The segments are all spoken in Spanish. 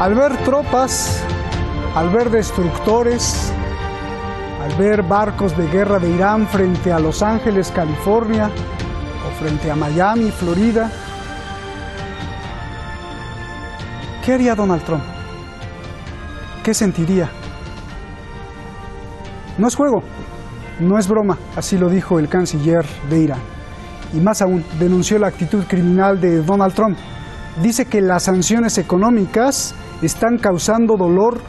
Al ver tropas, al ver destructores, al ver barcos de guerra de Irán frente a Los Ángeles, California, o frente a Miami, Florida, ¿qué haría Donald Trump? ¿Qué sentiría? No es juego, no es broma, así lo dijo el canciller de Irán. Y más aún, denunció la actitud criminal de Donald Trump. Dice que las sanciones económicas están causando dolor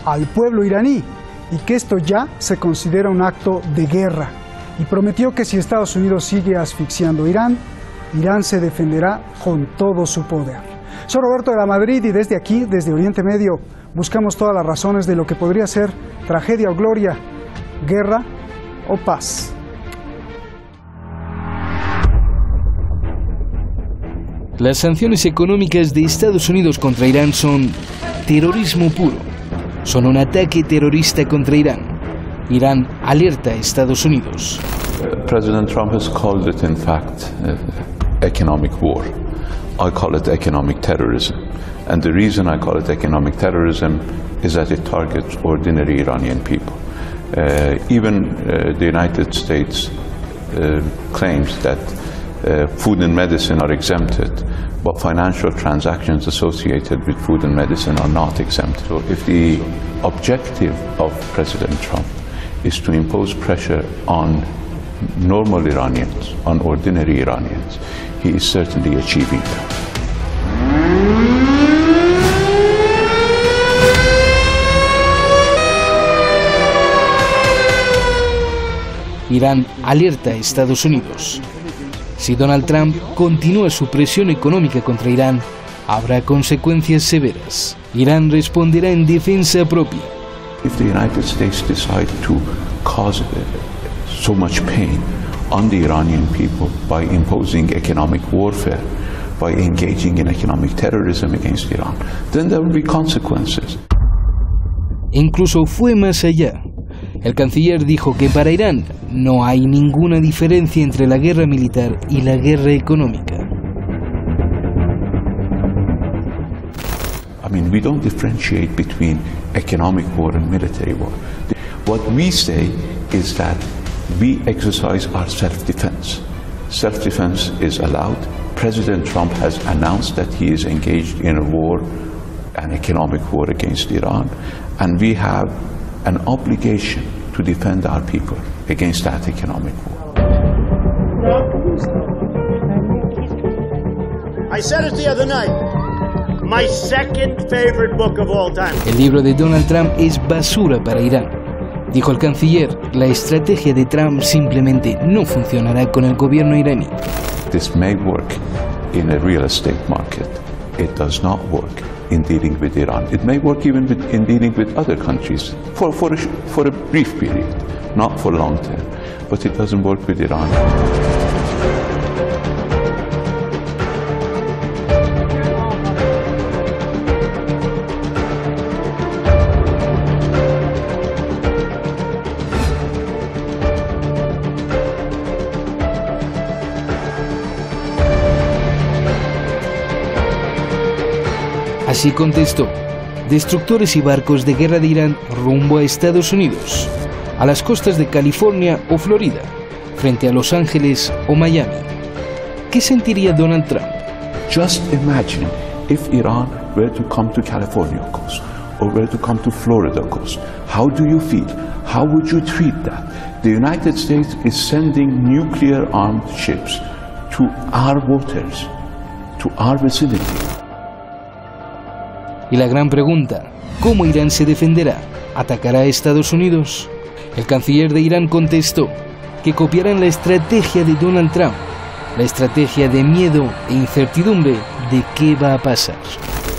al pueblo iraní y que esto ya se considera un acto de guerra. Y prometió que si Estados Unidos sigue asfixiando a Irán, Irán se defenderá con todo su poder. Soy Roberto de la Madrid y desde aquí, desde Oriente Medio, buscamos todas las razones de lo que podría ser tragedia o gloria, guerra o paz. Las sanciones económicas de Estados Unidos contra Irán son terrorismo puro. Son un ataque terrorista contra Irán. Irán alerta a Estados Unidos. President Trump has called it, in fact, economic war. I call it economic terrorism. And the reason I call it economic terrorism is that it targets ordinary Iranian people. Even the United States claims that food and medicine are exempted, but financial transactions associated with food and medicine are not exempt. So if the objective of President Trump is to impose pressure on normal Iranians, on ordinary Iranians, he is certainly achieving that. Irán alerta a Estados Unidos. Si Donald Trump continúa su presión económica contra Irán, habrá consecuencias severas. Irán responderá en defensa propia. If the United States decide to cause so much pain on the Iranian people by imposing economic warfare, by engaging in economic terrorism against Iran, then there will be consequences. Incluso fue más allá. El canciller dijo que para Irán no hay ninguna diferencia entre la guerra militar y la guerra económica. I mean, we don't differentiate between economic war and military war. What we say is that we exercise our self-defense. Self-defense is allowed. President Trump has announced that he is engaged in a war, an economic war against Iran, and we have an obligation to defend our people against that economic war. I said it the other night. My second favorite book of all time. El libro de Donald Trump es basura para Irán. Dijo el canciller, la estrategia de Trump simplemente no funcionará con el gobierno iraní. This may work in a real estate market. It does not work in dealing with Iran. It may work even in dealing with other countries for a brief period, not for long term. But it doesn't work with Iran. Así contestó, destructores y barcos de guerra de Irán rumbo a Estados Unidos, a las costas de California o Florida, frente a Los Ángeles o Miami. ¿Qué sentiría Donald Trump? Just imagine if Iran were to come to California coast or were to come to Florida coast. How do you feel? How would you treat that? The United States is sending nuclear-armed ships to our waters, to our vicinity. Y la gran pregunta, ¿cómo Irán se defenderá? ¿Atacará a Estados Unidos? El canciller de Irán contestó que copiarán la estrategia de Donald Trump, la estrategia de miedo e incertidumbre de qué va a pasar.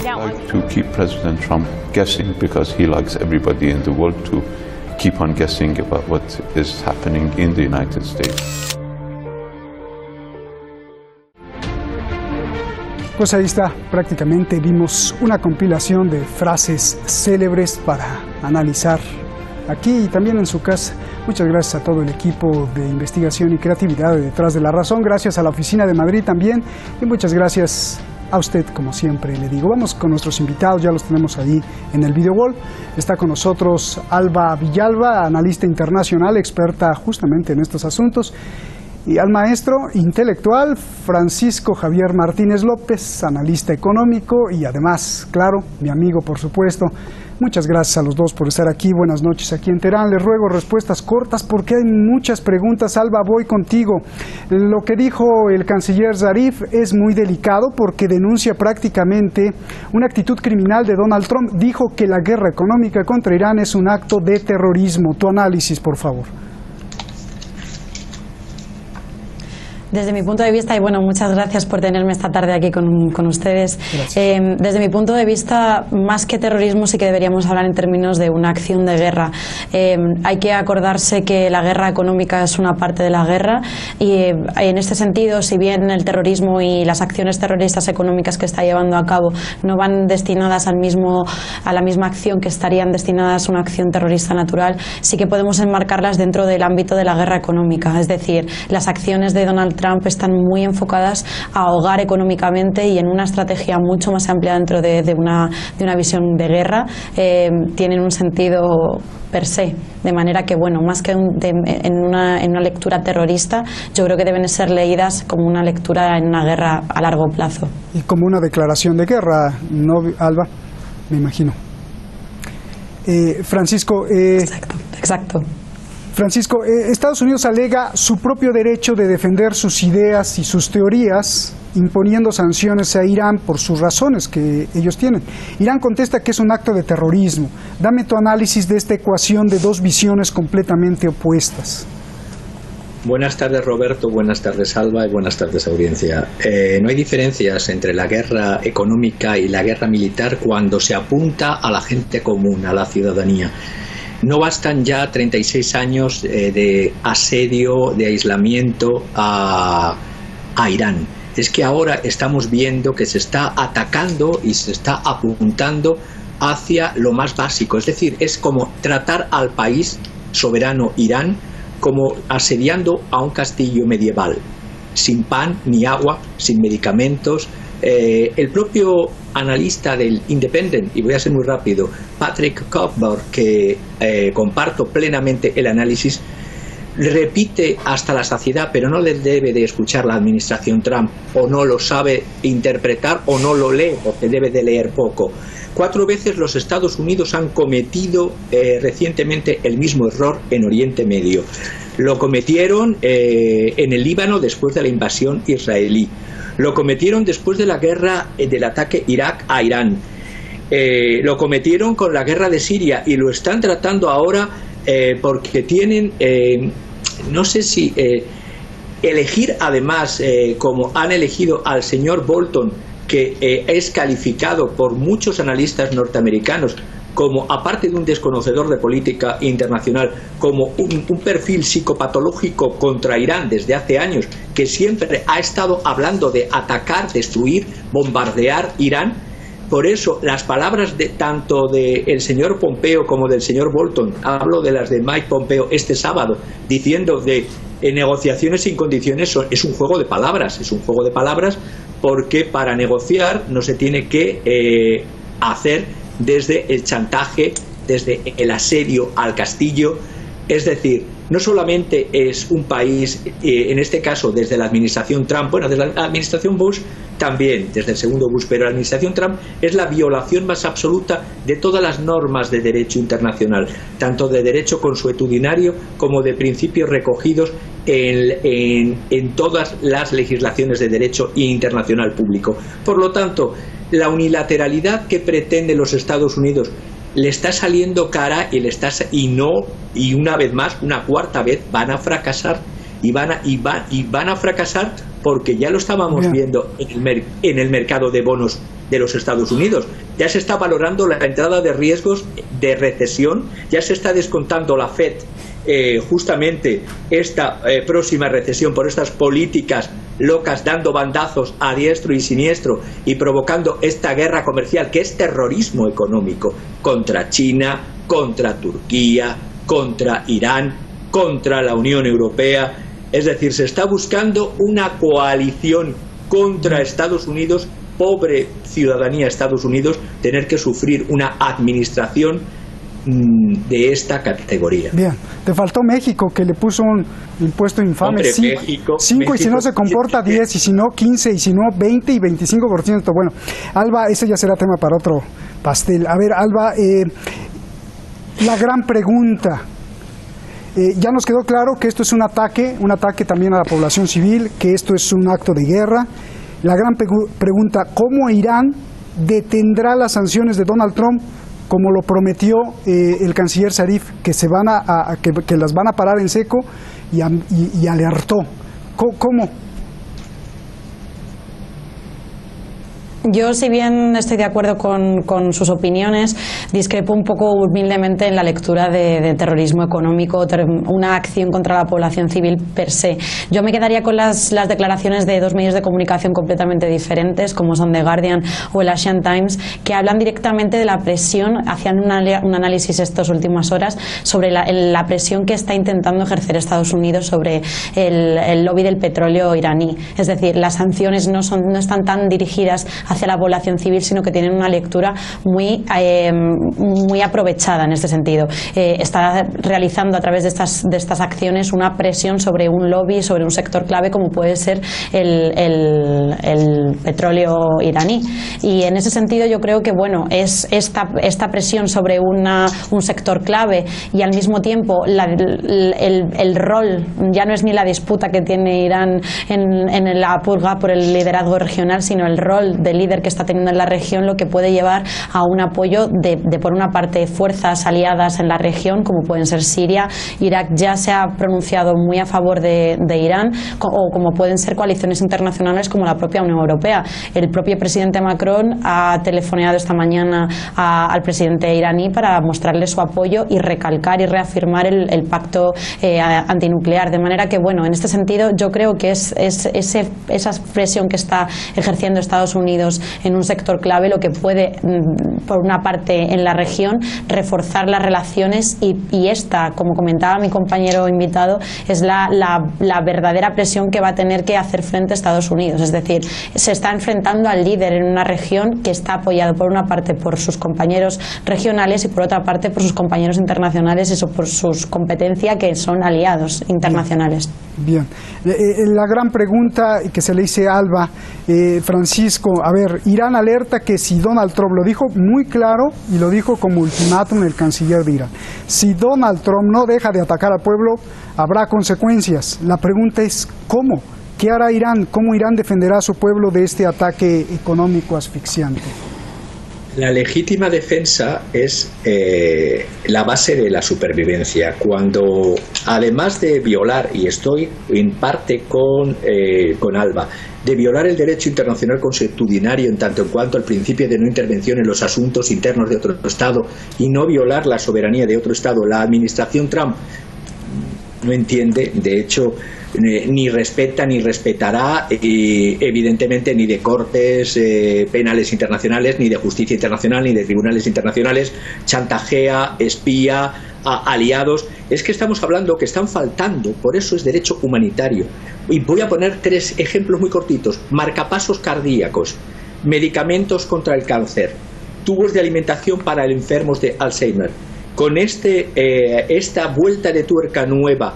I like to keep President Trump guessing because he likes everybody in the world to keep on guessing about what is happening in the United States. Pues ahí está, prácticamente vimos una compilación de frases célebres para analizar aquí y también en su casa. Muchas gracias a todo el equipo de investigación y creatividad de Detrás de la Razón, gracias a la oficina de Madrid también y muchas gracias a usted, como siempre le digo. Vamos con nuestros invitados, ya los tenemos ahí en el video wall. Está con nosotros Alba Villalba, analista internacional, experta justamente en estos asuntos. Y al maestro intelectual Francisco Javier Martínez López, analista económico y además, claro, mi amigo por supuesto. Muchas gracias a los dos por estar aquí. Buenas noches aquí en Teherán. Les ruego respuestas cortas porque hay muchas preguntas. Alba, voy contigo. Lo que dijo el canciller Zarif es muy delicado porque denuncia prácticamente una actitud criminal de Donald Trump. Dijo que la guerra económica contra Irán es un acto de terrorismo. Tu análisis, por favor. Desde mi punto de vista, y bueno, muchas gracias por tenerme esta tarde aquí con ustedes. Desde mi punto de vista, más que terrorismo, sí que deberíamos hablar en términos de una acción de guerra. Hay que acordarse que la guerra económica es una parte de la guerra y en este sentido, si bien el terrorismo y las acciones terroristas económicas que está llevando a cabo no van destinadas a la misma acción que estarían destinadas a una acción terrorista natural, sí que podemos enmarcarlas dentro del ámbito de la guerra económica. Es decir, las acciones de Donald Trump están muy enfocadas a ahogar económicamente y en una estrategia mucho más amplia dentro de una visión de guerra, tienen un sentido per se, de manera que, bueno, más que en una lectura terrorista, yo creo que deben ser leídas como una lectura en una guerra a largo plazo. Y como una declaración de guerra, ¿no, Alba? Me imagino. Francisco. Exacto. Francisco, Estados Unidos alega su propio derecho de defender sus ideas y sus teorías, imponiendo sanciones a Irán por sus razones que ellos tienen. Irán contesta que es un acto de terrorismo. Dame tu análisis de esta ecuación de dos visiones completamente opuestas. Buenas tardes, Roberto, buenas tardes, Alba, y buenas tardes, audiencia. No hay diferencias entre la guerra económica y la guerra militar cuando se apunta a la gente común, a la ciudadanía. No bastan ya 36 años de asedio, de aislamiento a Irán. Es que ahora estamos viendo que se está atacando y se está apuntando hacia lo más básico. Es decir, es como tratar al país soberano Irán como asediando a un castillo medieval, sin pan ni agua, sin medicamentos. El propio analista del Independent, y voy a ser muy rápido, Patrick Cockburn, que comparto plenamente el análisis, repite hasta la saciedad, pero no le debe de escuchar la administración Trump, o no lo sabe interpretar, o no lo lee, porque debe de leer poco. 4 veces los Estados Unidos han cometido recientemente el mismo error en Oriente Medio. Lo cometieron en el Líbano después de la invasión israelí. Lo cometieron después de la guerra del ataque Irak a Irán. Lo cometieron con la guerra de Siria y lo están tratando ahora porque tienen, no sé si elegir además, como han elegido al señor Bolton, que es calificado por muchos analistas norteamericanos como, aparte de un desconocedor de política internacional, como un perfil psicopatológico contra Irán desde hace años, que siempre ha estado hablando de atacar, destruir, bombardear Irán. Por eso las palabras tanto del señor Pompeo como del señor Bolton, hablo de las de Mike Pompeo este sábado, diciendo de negociaciones sin condiciones, es un juego de palabras, porque para negociar no se tiene que hacer desde el chantaje, desde el asedio al castillo. Es decir, no solamente es un país, en este caso desde la administración Trump, bueno, desde la administración Bush también, desde el segundo Bush, pero la administración Trump es la violación más absoluta de todas las normas de derecho internacional, tanto de derecho consuetudinario como de principios recogidos en todas las legislaciones de derecho internacional público. Por lo tanto, la unilateralidad que pretende los Estados Unidos le está saliendo cara y una vez más, una cuarta vez, van a fracasar y van a fracasar porque ya lo estábamos viendo en el mercado de bonos de los Estados Unidos. Ya se está valorando la entrada de riesgos de recesión, ya se está descontando la Fed justamente esta próxima recesión por estas políticas locas, dando bandazos a diestro y siniestro y provocando esta guerra comercial que es terrorismo económico contra China, contra Turquía, contra Irán, contra la Unión Europea. Es decir, se está buscando una coalición contra Estados Unidos pobre ciudadanía de Estados Unidos tener que sufrir una administración de esta categoría. Bien, te faltó México, que le puso un impuesto infame. Hombre, 5 y si no se comporta 10, y si no 15, y si no 20 y 25%. Bueno, Alba, ese ya será tema para otro pastel. A ver, Alba, la gran pregunta. Ya nos quedó claro que esto es un ataque también a la población civil, que esto es un acto de guerra. La gran pregunta, ¿cómo Irán detendrá las sanciones de Donald Trump, como lo prometió el canciller Zarif, que que las van a parar en seco, y alertó? ¿Cómo? Yo, si bien estoy de acuerdo con sus opiniones, discrepo un poco humildemente en la lectura de terrorismo económico, una acción contra la población civil per se. Yo me quedaría con las declaraciones de dos medios de comunicación completamente diferentes, como son The Guardian o el Asian Times, que hablan directamente de la presión, hacían un análisis estas últimas horas sobre la presión que está intentando ejercer Estados Unidos sobre el lobby del petróleo iraní. Es decir, las sanciones no están tan dirigidas hacia la población civil, sino que tienen una lectura muy aprovechada en este sentido. Está realizando a través de estas acciones una presión sobre un lobby, sobre un sector clave como puede ser el petróleo iraní. Y en ese sentido yo creo que bueno, es esta presión sobre un sector clave, y al mismo tiempo el rol, ya no es ni la disputa que tiene Irán en la purga por el liderazgo regional, sino el rol de líder que está teniendo en la región, lo que puede llevar a un apoyo de por una parte, fuerzas aliadas en la región, como pueden ser Siria. Irak ya se ha pronunciado muy a favor de Irán, o como pueden ser coaliciones internacionales como la propia Unión Europea. El propio presidente Macron ha telefoneado esta mañana al presidente iraní para mostrarle su apoyo y recalcar y reafirmar el pacto antinuclear. De manera que, bueno, en este sentido yo creo que esa presión que está ejerciendo Estados Unidos en un sector clave lo que puede, por una parte en la región, reforzar las relaciones, y esta, como comentaba mi compañero invitado, es la verdadera presión que va a tener que hacer frente a Estados Unidos. Es decir, se está enfrentando al líder en una región que está apoyado por una parte por sus compañeros regionales y por otra parte por sus compañeros internacionales y por sus competencias, que son aliados internacionales. Bien. La gran pregunta que se le hice a Alba, Francisco, a ver, Irán alerta que si Donald Trump, lo dijo muy claro y lo dijo como ultimátum el canciller de Irán, si Donald Trump no deja de atacar al pueblo, habrá consecuencias. La pregunta es ¿cómo? ¿Qué hará Irán? ¿Cómo Irán defenderá a su pueblo de este ataque económico asfixiante? La legítima defensa es la base de la supervivencia. Cuando, además de violar, y estoy en parte con Alba, de violar el derecho internacional consuetudinario en tanto en cuanto al principio de no intervención en los asuntos internos de otro Estado y no violar la soberanía de otro Estado, la administración Trump no entiende, de hecho, ni respeta ni respetará evidentemente ni de cortes penales internacionales, ni de justicia internacional, ni de tribunales internacionales, chantajea, espía a aliados. Es que estamos hablando que están faltando, por eso es derecho humanitario. Y voy a poner 3 ejemplos muy cortitos: marcapasos cardíacos, medicamentos contra el cáncer, tubos de alimentación para enfermos de Alzheimer. Con esta vuelta de tuerca nueva,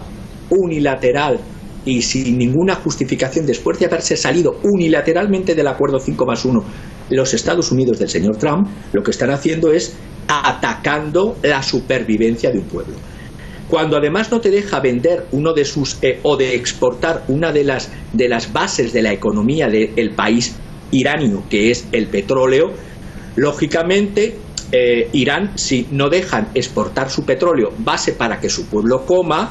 unilateral y sin ninguna justificación, después de haberse salido unilateralmente del acuerdo 5+1, los Estados Unidos del señor Trump, lo que están haciendo es atacando la supervivencia de un pueblo. Cuando además no te deja vender uno de sus o de exportar una de las bases de la economía del país iranio, que es el petróleo, lógicamente Irán, si no dejan exportar su petróleo, base para que su pueblo coma,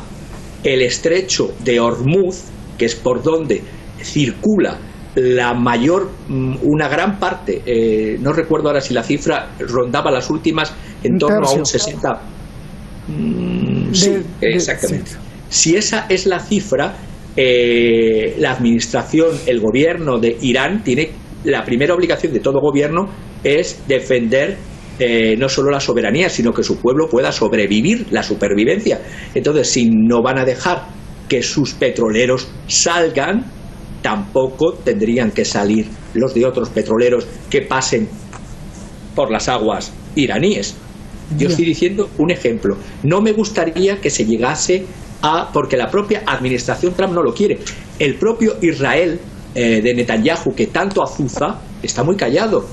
el estrecho de Hormuz, que es por donde circula una gran parte, no recuerdo ahora si la cifra rondaba las últimas en torno a un 60. Sí, exactamente. Si esa es la cifra, la administración, el gobierno de Irán tiene la primera obligación de todo gobierno es defender no solo la soberanía, sino que su pueblo pueda sobrevivir, la supervivencia. Entonces, si no van a dejar que sus petroleros salgan, tampoco tendrían que salir los de otros petroleros que pasen por las aguas iraníes. Yo estoy diciendo un ejemplo. No me gustaría que se llegase porque la propia administración Trump no lo quiere. El propio Israel de Netanyahu, que tanto azuza, está muy callado.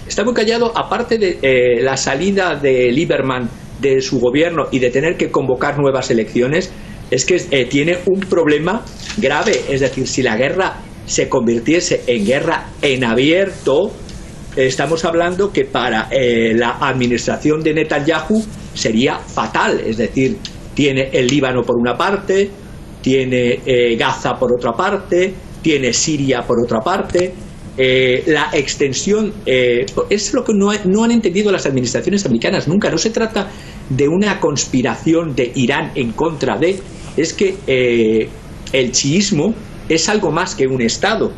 Está muy callado, aparte de la salida de Lieberman de su gobierno y de tener que convocar nuevas elecciones. Es que tiene un problema grave. Es decir, si la guerra se convirtiese en guerra en abierto, estamos hablando que para la administración de Netanyahu sería fatal. Es decir, tiene el Líbano por una parte, tiene Gaza por otra parte, tiene Siria por otra parte. La extensión es lo que no han entendido las administraciones americanas nunca. No se trata de una conspiración de Irán en contra de, es que el chiismo es algo más que un Estado,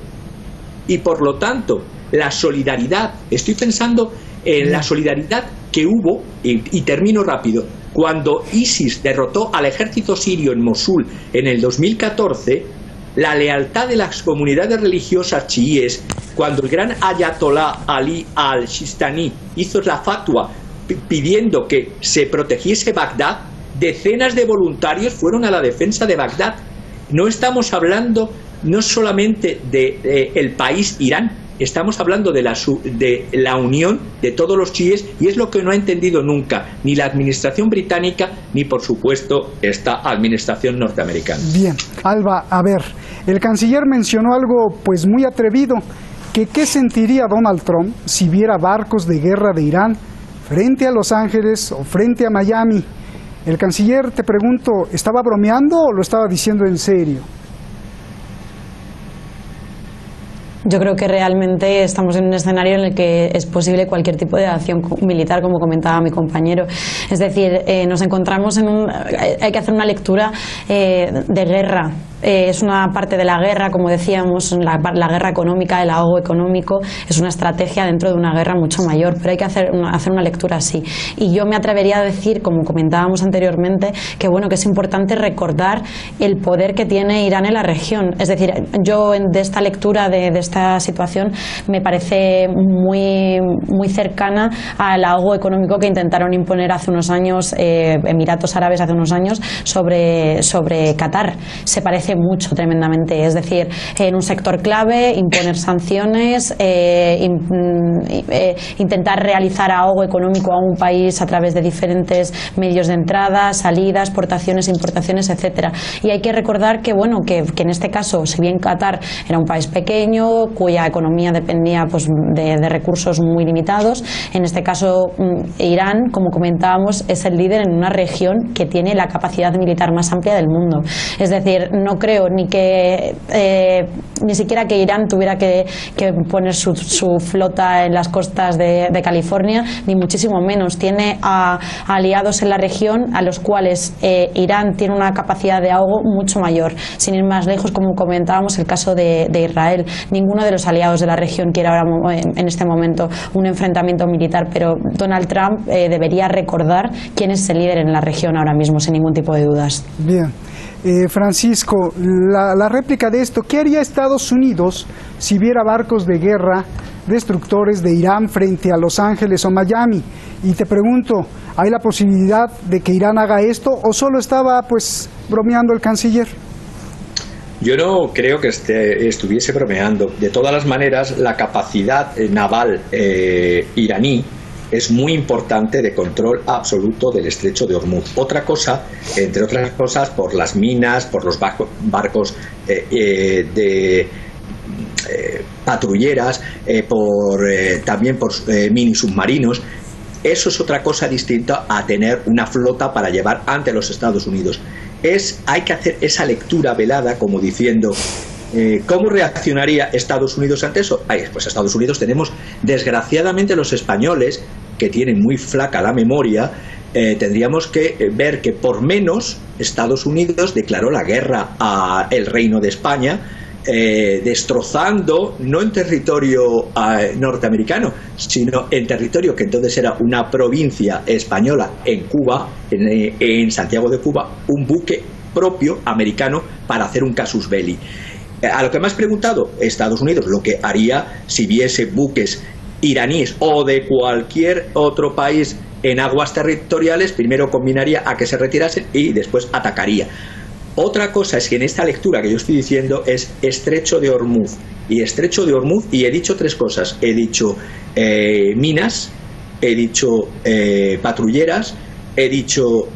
y por lo tanto la solidaridad, estoy pensando en la solidaridad que hubo, y termino rápido, cuando ISIS derrotó al ejército sirio en Mosul en el 2014. La lealtad de las comunidades religiosas chiíes, cuando el gran ayatolá Ali al-Sistani hizo la fatwa pidiendo que se protegiese Bagdad, decenas de voluntarios fueron a la defensa de Bagdad. No estamos hablando no solamente del país Irán, estamos hablando de la unión de todos los chiíes, y es lo que no ha entendido nunca ni la administración británica ni, por supuesto, esta administración norteamericana. Bien, Alba, a ver, el canciller mencionó algo pues muy atrevido, que qué sentiría Donald Trump si viera barcos de guerra de Irán frente a Los Ángeles o frente a Miami. El canciller, te pregunto, ¿estaba bromeando o lo estaba diciendo en serio? Yo creo que realmente estamos en un escenario en el que es posible cualquier tipo de acción militar, como comentaba mi compañero. Es decir, nos encontramos hay que hacer una lectura de guerra. Es una parte de la guerra, como decíamos, la guerra económica, el ahogo económico, es una estrategia dentro de una guerra mucho mayor, pero hay que hacer una lectura así. Y yo me atrevería a decir, como comentábamos anteriormente, que bueno, que es importante recordar el poder que tiene Irán en la región. Es decir, yo de esta lectura de esta situación me parece muy, muy cercana al ahogo económico que intentaron imponer hace unos años Emiratos Árabes hace unos años sobre Qatar. Se parece mucho, tremendamente. Es decir, en un sector clave, imponer sanciones, intentar realizar ahogo económico a un país a través de diferentes medios de entrada, salida, exportaciones, importaciones, etcétera. Y hay que recordar que bueno, que en este caso, si bien Qatar era un país pequeño, cuya economía dependía pues de recursos muy limitados, en este caso Irán, como comentábamos, es el líder en una región que tiene la capacidad militar más amplia del mundo. Es decir, no creo ni siquiera que Irán tuviera que poner su flota en las costas de California, ni muchísimo menos. Tiene a aliados en la región a los cuales Irán tiene una capacidad de ahogo mucho mayor. Sin ir más lejos, como comentábamos, el caso de Israel. Ninguno de los aliados de la región quiere ahora en este momento un enfrentamiento militar, pero Donald Trump debería recordar quién es el líder en la región ahora mismo, sin ningún tipo de dudas. Bien. Francisco, la réplica de esto, ¿qué haría Estados Unidos si viera barcos de guerra destructores de Irán frente a Los Ángeles o Miami? Y te pregunto, ¿hay la posibilidad de que Irán haga esto o solo estaba pues bromeando el canciller? Yo no creo que estuviese bromeando. De todas las maneras, la capacidad naval iraní es muy importante, de control absoluto del estrecho de Hormuz. Otra cosa, entre otras cosas, por las minas, por los barcos de patrulleras, también por mini submarinos. Eso es otra cosa distinta a tener una flota para llevar ante los Estados Unidos. Hay que hacer esa lectura velada, como diciendo, ¿cómo reaccionaría Estados Unidos ante eso? Pues Estados Unidos tenemos, desgraciadamente, los españoles, que tienen muy flaca la memoria, tendríamos que ver que por menos Estados Unidos declaró la guerra al Reino de España, destrozando, no en territorio norteamericano, sino en territorio que entonces era una provincia española en Cuba, en Santiago de Cuba, un buque propio americano para hacer un casus belli. A lo que me has preguntado, Estados Unidos lo que haría si viese buques iraníes o de cualquier otro país en aguas territoriales, primero combinaría a que se retirasen y después atacaría. Otra cosa es que en esta lectura que yo estoy diciendo es Estrecho de Hormuz. Y Estrecho de Hormuz, y he dicho tres cosas. He dicho minas, he dicho patrulleras, he dicho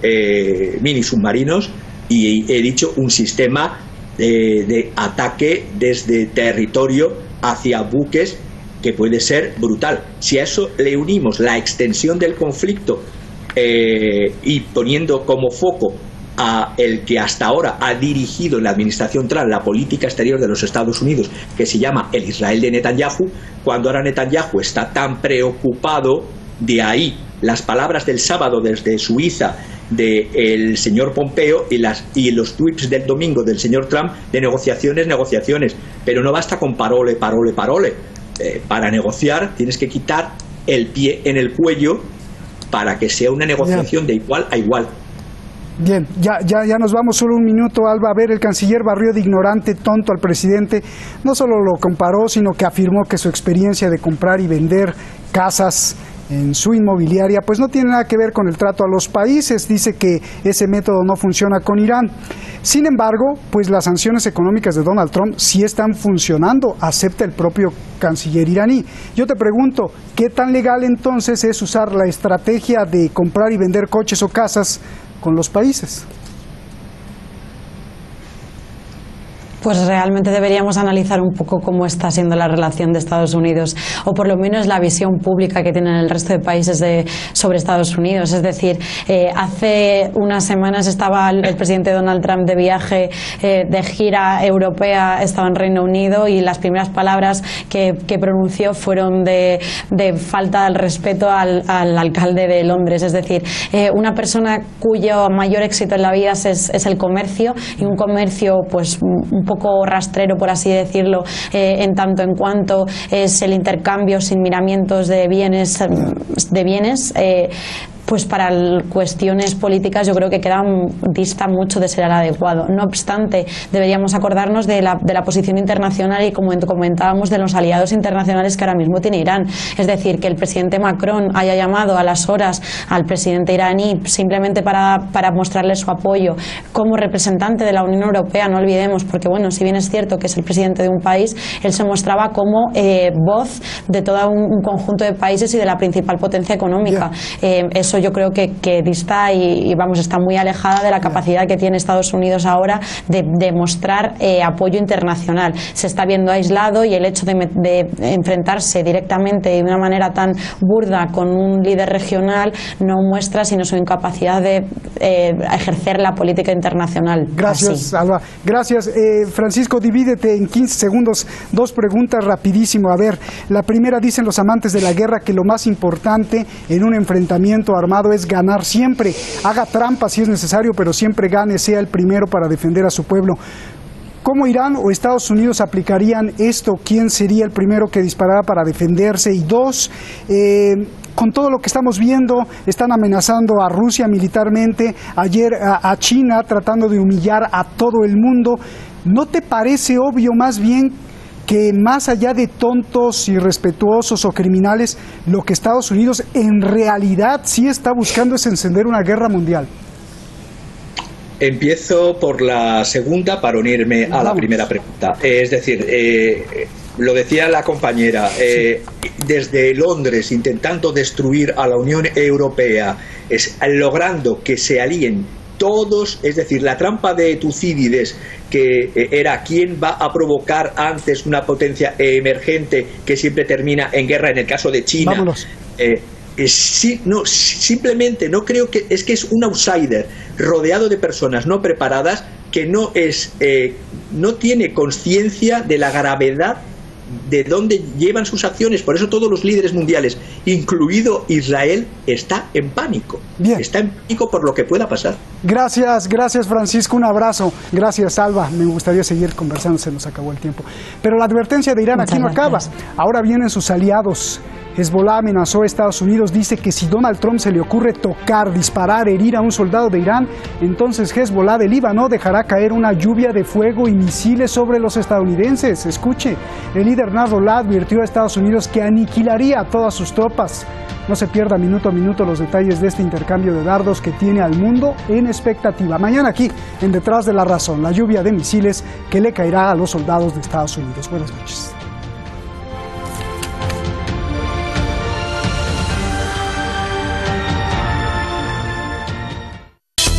mini submarinos y he dicho un sistema de ataque desde territorio hacia buques que puede ser brutal. Si a eso le unimos la extensión del conflicto y poniendo como foco a el que hasta ahora ha dirigido en la administración Trump la política exterior de los Estados Unidos, que se llama el Israel de Netanyahu, cuando ahora Netanyahu está tan preocupado, de ahí las palabras del sábado desde Suiza del señor Pompeo y los tweets del domingo del señor Trump de negociaciones, pero no basta con parole. Para negociar tienes que quitar el pie en el cuello para que sea una negociación de igual a igual. Bien, ya nos vamos, solo un minuto, Alba. A ver, el canciller barrió de ignorante, tonto al presidente. No solo lo comparó, sino que afirmó que su experiencia de comprar y vender casas en su inmobiliaria pues no tiene nada que ver con el trato a los países. Dice que ese método no funciona con Irán. Sin embargo, pues las sanciones económicas de Donald Trump sí están funcionando, acepta el propio canciller iraní. Yo te pregunto, ¿qué tan legal entonces es usar la estrategia de comprar y vender coches o casas con los países? Pues realmente deberíamos analizar un poco cómo está siendo la relación de Estados Unidos, o por lo menos la visión pública que tienen el resto de países sobre Estados Unidos. Es decir, hace unas semanas estaba el presidente Donald Trump de viaje, de gira europea, estaba en Reino Unido, y las primeras palabras que pronunció fueron de falta al respeto al alcalde de Londres. Es decir, una persona cuyo mayor éxito en la vida es el comercio, y un comercio pues un poco rastrero, por así decirlo, en tanto en cuanto es el intercambio sin miramientos de bienes, pues para cuestiones políticas yo creo que dista mucho de ser el adecuado. No obstante, deberíamos acordarnos de la posición internacional y, como comentábamos, de los aliados internacionales que ahora mismo tiene Irán. Es decir, que el presidente Macron haya llamado a las horas al presidente iraní simplemente para mostrarle su apoyo como representante de la Unión Europea. No olvidemos, porque bueno, si bien es cierto que es el presidente de un país, él se mostraba como voz de todo un conjunto de países y de la principal potencia económica. Eso yo creo que dista y vamos, está muy alejada de la capacidad que tiene Estados Unidos ahora de mostrar apoyo internacional. Se está viendo aislado, y el hecho de enfrentarse directamente y de una manera tan burda con un líder regional no muestra sino su incapacidad de ejercer la política internacional. Gracias, Alba. Gracias. Francisco, divídete en 15 segundos. Dos preguntas rapidísimo. A ver, la primera: dicen los amantes de la guerra que lo más importante en un enfrentamiento armado es ganar siempre. Haga trampa si es necesario, pero siempre gane, sea el primero para defender a su pueblo. ¿Cómo Irán o Estados Unidos aplicarían esto? ¿Quién sería el primero que disparara para defenderse? Y dos, con todo lo que estamos viendo, están amenazando a Rusia militarmente, ayer a China, tratando de humillar a todo el mundo. ¿No te parece obvio más bien que más allá de tontos, irrespetuosos o criminales, lo que Estados Unidos en realidad sí está buscando es encender una guerra mundial? Empiezo por la segunda para unirme a la primera pregunta. Es decir, lo decía la compañera, desde Londres intentando destruir a la Unión Europea, logrando que se alíen todos, es decir, la trampa de Tucídides, que era quién va a provocar antes una potencia emergente que siempre termina en guerra, en el caso de China. Vámonos. Simplemente no creo que es un outsider rodeado de personas no preparadas, que no tiene conciencia de la gravedad de dónde llevan sus acciones. Por eso todos los líderes mundiales, incluido Israel, está en pánico. Bien. Está en pánico por lo que pueda pasar. Gracias Francisco, un abrazo. Gracias, Alba. Me gustaría seguir conversando, se nos acabó el tiempo. Pero la advertencia de Irán aquí no acaba. Ahora vienen sus aliados. Hezbollah amenazó a Estados Unidos, dice que si Donald Trump se le ocurre tocar, disparar, herir a un soldado de Irán, entonces Hezbollah de Líbano dejará caer una lluvia de fuego y misiles sobre los estadounidenses. Escuche, el líder Nasrallah advirtió a Estados Unidos que aniquilaría a todas sus tropas. No se pierda minuto a minuto los detalles de este intercambio de dardos que tiene al mundo en expectativa. Mañana aquí, en Detrás de la Razón, la lluvia de misiles que le caerá a los soldados de Estados Unidos. Buenas noches.